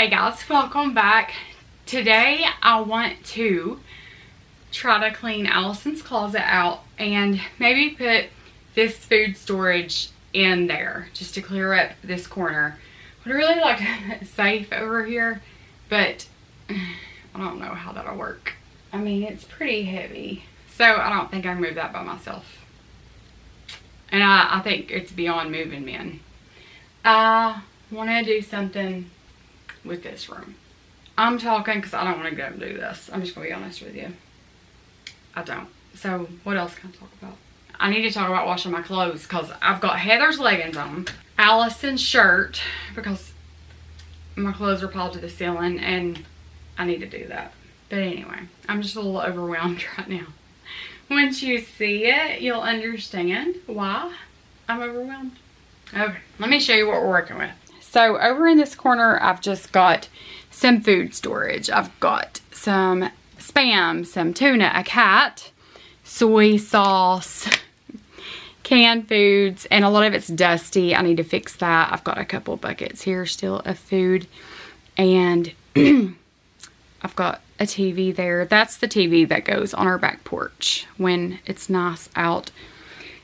Hey guys, welcome back. Today I want to try to clean Allison's closet out and maybe put this food storage in there just to clear up this corner. I'd really like to have it safe over here, but I don't know how that'll work. I mean, it's pretty heavy, so I don't think I can move that by myself. And I think it's beyond moving, man. I want to do something with this room. I'm talking because I don't want to go and do this. I'm just going to be honest with you. I don't. So what else can I talk about? I need to talk about washing my clothes because I've got Heather's leggings on, Allison's shirt because my clothes are piled to the ceiling and I need to do that. But anyway, I'm just a little overwhelmed right now. Once you see it, you'll understand why I'm overwhelmed. Okay, let me show you what we're working with. So over in this corner, I've just got some food storage. I've got some Spam, some tuna, a cat, soy sauce, canned foods, and a lot of it's dusty. I need to fix that. I've got a couple buckets here still of food, and I've got a TV there. That's the TV that goes on our back porch when it's nice out.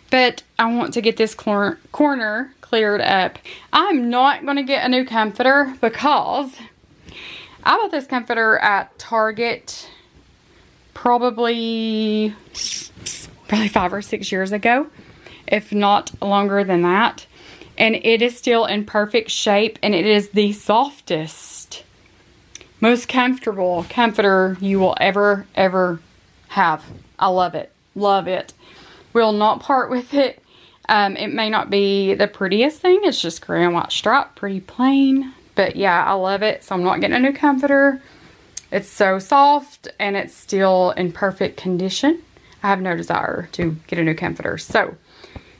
But I want to get this corner cleared up. I'm not going to get a new comforter because I bought this comforter at Target probably 5 or 6 years ago, if not longer than that. And it is still in perfect shape, and it is the softest, most comfortable comforter you will ever have. I love it. Love it. Will not part with it. It may not be the prettiest thing. It's just gray and white stripe. Pretty plain. But yeah, I love it. So I'm not getting a new comforter. It's so soft and it's still in perfect condition. I have no desire to get a new comforter. So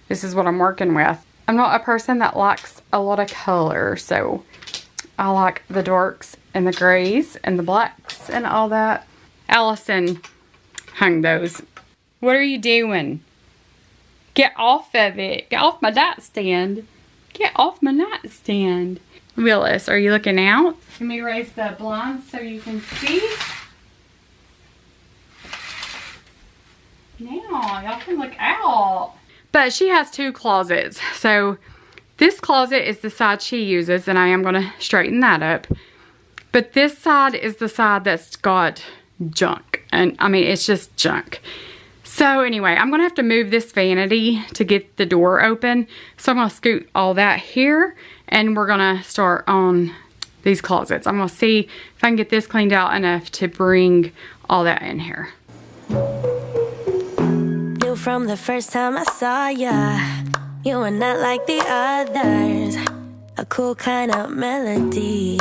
this is what I'm working with. I'm not a person that likes a lot of color. So I like the darks and the grays and the blacks and all that. Allison hung those. What are you doing? Get off of it. Get off my nightstand. Get off my nightstand. Willis, are you looking out? Let me raise the blinds so you can see. Now, y'all can look out. But she has two closets. So this closet is the side she uses, and I am going to straighten that up. But this side is the side that's got junk. And I mean, it's just junk. So anyway, I'm going to have to move this vanity to get the door open. So I'm going to scoot all that here, and we're going to start on these closets. I'm going to see if I can get this cleaned out enough to bring all that in here. Knew from the first time I saw ya, you were not like the others. A cool kind of melody.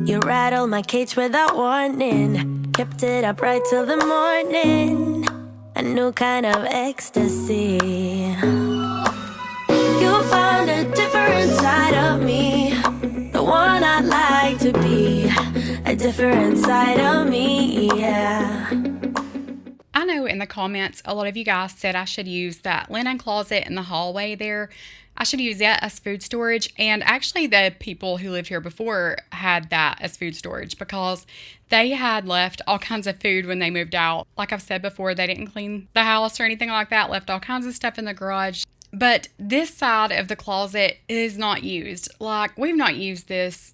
You rattled my cage without warning. Kept it up right till the morning. A new kind of ecstasy. You found a different side of me, the one I'd like to be. A different side of me, yeah. I know in the comments, a lot of you guys said I should use that linen closet in the hallway there. I should use that as food storage. And actually the people who lived here before had that as food storage because they had left all kinds of food when they moved out. Like I've said before, they didn't clean the house or anything like that, left all kinds of stuff in the garage. But this side of the closet is not used. Like, we've not used this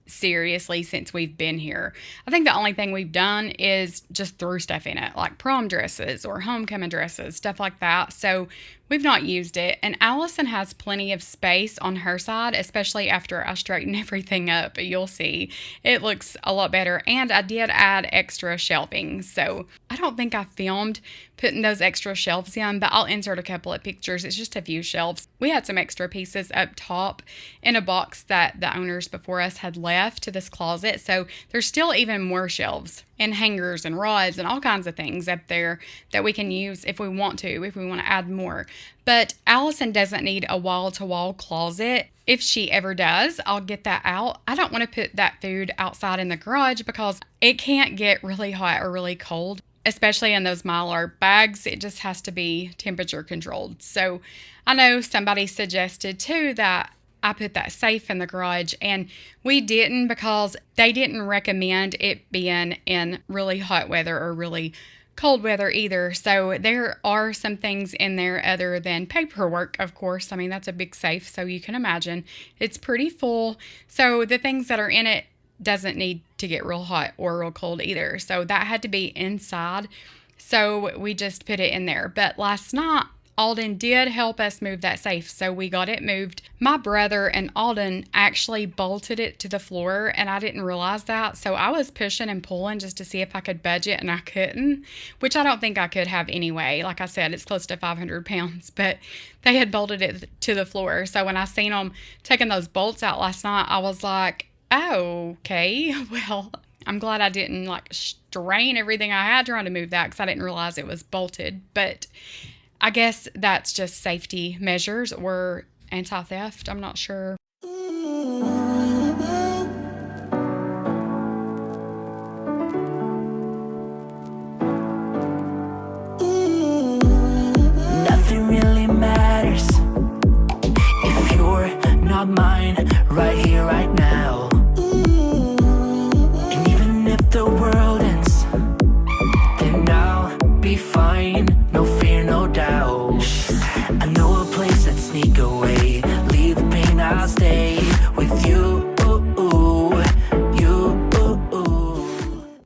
seriously since we've been here. I think the only thing we've done is just threw stuff in it, like prom dresses or homecoming dresses, stuff like that. So we've not used it. And Allison has plenty of space on her side, especially after I straighten everything up. You'll see it looks a lot better. And I did add extra shelving. So I don't think I filmed putting those extra shelves in, but I'll insert a couple of pictures. It's just a few shelves. We had some extra pieces up top in a box that the owners before us had left to this closet. So there's still even more shelves and hangers and rods and all kinds of things up there that we can use if we want to add more. But Allison doesn't need a wall-to-wall closet. If she ever does, I'll get that out. I don't want to put that food outside in the garage because it can't get really hot or really cold, especially in those Mylar bags. It just has to be temperature controlled. So I know somebody suggested too that I put that safe in the garage, and we didn't because they didn't recommend it being in really hot weather or really cold weather either. So there are some things in there other than paperwork, of course. I mean, that's a big safe, so you can imagine it's pretty full. So the things that are in it doesn't need to get real hot or real cold either. So that had to be inside. So we just put it in there. But last night, Alden did help us move that safe, so we got it moved. My brother and Alden actually bolted it to the floor, and I didn't realize that, so I was pushing and pulling just to see if I could budge it, and I couldn't, which I don't think I could have anyway. Like I said, it's close to 500 pounds, but they had bolted it to the floor. So when I seen them taking those bolts out last night, I was like, oh, okay, well, I'm glad I didn't like strain everything I had trying to move that because I didn't realize it was bolted. But I guess that's just safety measures or anti-theft. I'm not sure. Nothing really matters if you're not mine right here, right now. And even if the world ends, then I'll be fine. No fear, no doubt. I know a place that sneak away. Leave the pain, I'll stay with you.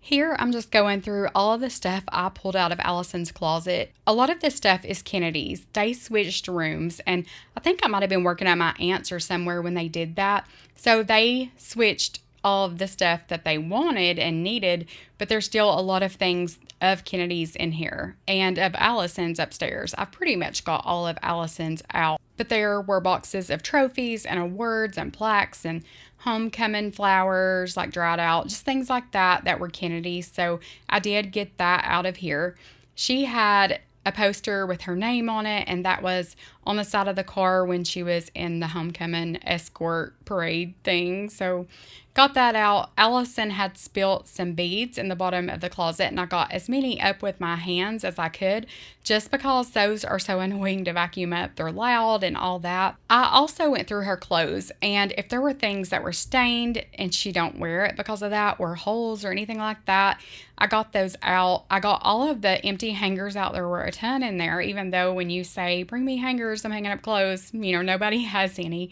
Here, I'm just going through all of the stuff I pulled out of Allison's closet. A lot of this stuff is Kennedy's. They switched rooms, and I think I might have been working at my aunt's or somewhere when they did that. So they switched all of the stuff that they wanted and needed, but there's still a lot of things of Kennedy's in here and of Allison's upstairs. I've pretty much got all of Allison's out, but there were boxes of trophies and awards and plaques and homecoming flowers like dried out, just things like that that were Kennedy's. So I did get that out of here. She had a poster with her name on it, and that was on the side of the car when she was in the homecoming escort parade thing. So got that out. Allison had spilt some beads in the bottom of the closet, and I got as many up with my hands as I could just because those are so annoying to vacuum up. They're loud and all that. I also went through her clothes, and if there were things that were stained and she don't wear it because of that, or holes or anything like that, I got those out. I got all of the empty hangers out. There were a ton in there, even though when you say, bring me hangers, I'm hanging up clothes, nobody has any.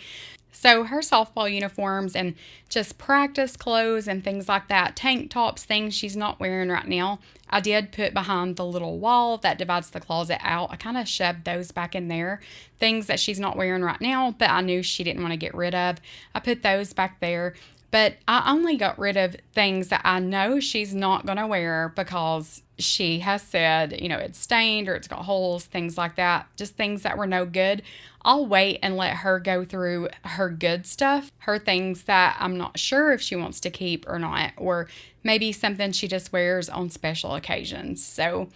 So her softball uniforms and just practice clothes and things like that, tank tops, things she's not wearing right now, I did put behind the little wall that divides the closet out. I kind of shoved those back in there. Things that she's not wearing right now, but I knew she didn't want to get rid of. I put those back there. But I only got rid of things that I know she's not going to wear because she has said, it's stained or it's got holes, things like that. Just things that were no good. I'll wait and let her go through her good stuff, her things that I'm not sure if she wants to keep or not, or maybe something she just wears on special occasions. So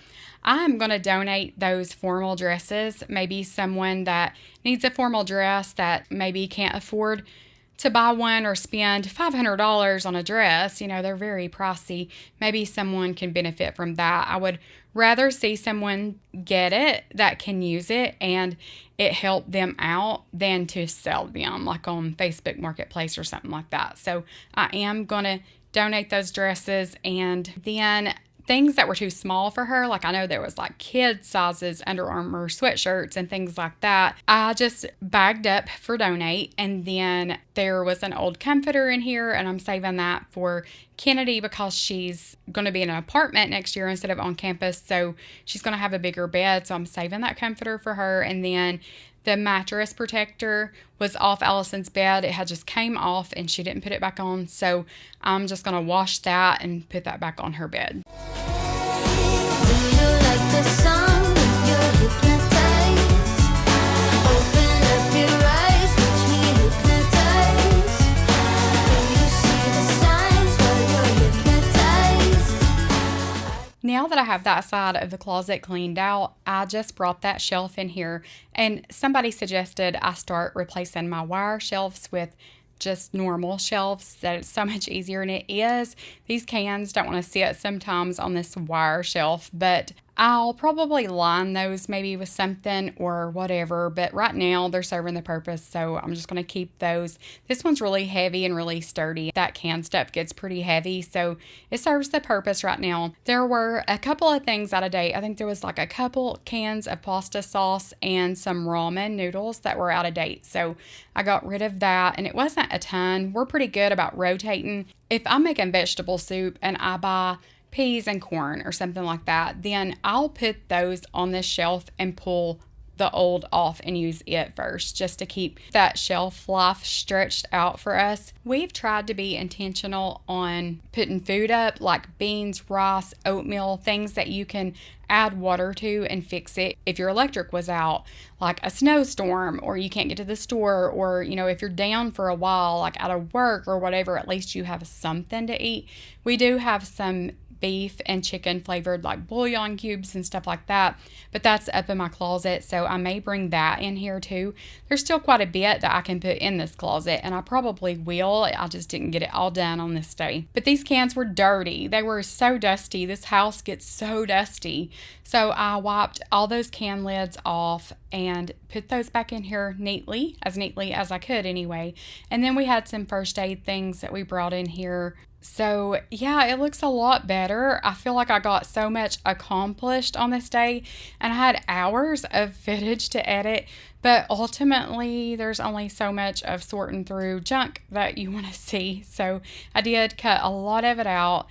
I'm going to donate those formal dresses. Maybe someone that needs a formal dress that maybe can't afford to buy one or spend $500 on a dress. They're very pricey. Maybe someone can benefit from that. I would rather see someone get it that can use it and it help them out than to sell them like on Facebook Marketplace or something like that. So I am going to donate those dresses, and then things that were too small for her, like I know there was like kid sizes Under Armour sweatshirts and things like that, I just bagged up for donate. And then there was an old comforter in here, and I'm saving that for Kennedy because she's going to be in an apartment next year instead of on campus, so she's going to have a bigger bed, so I'm saving that comforter for her. And then the mattress protector was off Allison's bed. It had just came off and she didn't put it back on, so I'm just going to wash that and put that back on her bed. Do you like the song when you're hypnotized? Open up your eyes, watch me hypnotize. Do you see the signs while you're hypnotized? Now that I have that side of the closet cleaned out, I just brought that shelf in here, and somebody suggested I start replacing my wire shelves with just normal shelves, that it's so much easier, and it is. These cans don't want to sit sometimes on this wire shelf, but I'll probably line those maybe with something or whatever, but right now they're serving the purpose, so I'm just going to keep those. This one's really heavy and really sturdy. That can stuff gets pretty heavy, so it serves the purpose right now. There were a couple of things out of date. I think there was like a couple cans of pasta sauce and some ramen noodles that were out of date, so I got rid of that, and it wasn't a ton. We're pretty good about rotating. If I'm making vegetable soup and I buy peas and corn or something like that, then I'll put those on this shelf and pull the old off and use it first, just to keep that shelf life stretched out for us. We've tried to be intentional on putting food up, like beans, rice, oatmeal, things that you can add water to and fix it if your electric was out, like a snowstorm, or you can't get to the store, or if you're down for a while, like out of work or whatever, at least you have something to eat. We do have some beef and chicken flavored like bouillon cubes and stuff like that, but that's up in my closet, so I may bring that in here too. There's still quite a bit that I can put in this closet, and I probably will. I just didn't get it all done on this day. But these cans were dirty. They were so dusty. This house gets so dusty, so I wiped all those can lids off and put those back in here neatly as I could anyway. And then we had some first aid things that we brought in here. So yeah, it looks a lot better. I feel like I got so much accomplished on this day, and I had hours of footage to edit, but ultimately there's only so much of sorting through junk that you want to see. So I did cut a lot of it out.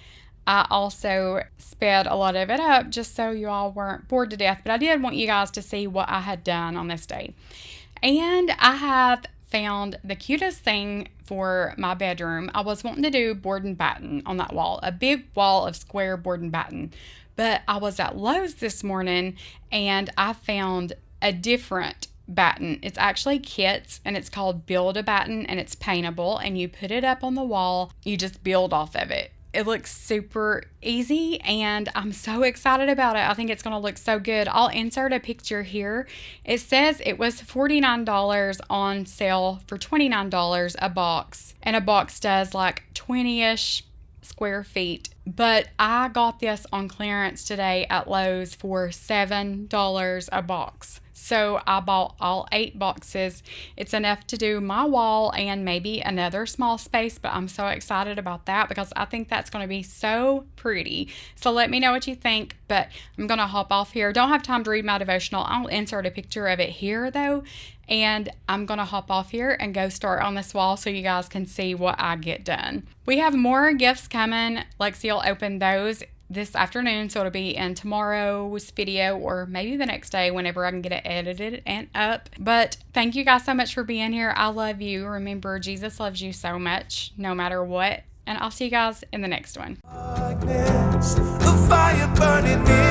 I also sped a lot of it up just so you all weren't bored to death, but I did want you guys to see what I had done on this day. And I have found the cutest thing for my bedroom. I was wanting to do board and batten on that wall, a big wall of square board and batten, but I was at Lowe's this morning and I found a different batten. It's actually kits, and it's called Build a Batten, and it's paintable, and you put it up on the wall, you just build off of it. It looks super easy, and I'm so excited about it. I think it's going to look so good. I'll insert a picture here. It says it was $49 on sale for $29 a box, and a box does like 20-ish square feet. But I got this on clearance today at Lowe's for $7 a box. So I bought all 8 boxes. It's enough to do my wall and maybe another small space, but I'm so excited about that because I think that's going to be so pretty. So let me know what you think, but I'm going to hop off here. Don't have time to read my devotional. I'll insert a picture of it here though, and I'm going to hop off here and go start on this wall so you guys can see what I get done. We have more gifts coming. Lexi will open those this afternoon, so it'll be in tomorrow's video or maybe the next day whenever I can get it edited and up. But thank you guys so much for being here. I love you. Remember, Jesus loves you so much no matter what, and I'll see you guys in the next one. The fire burning in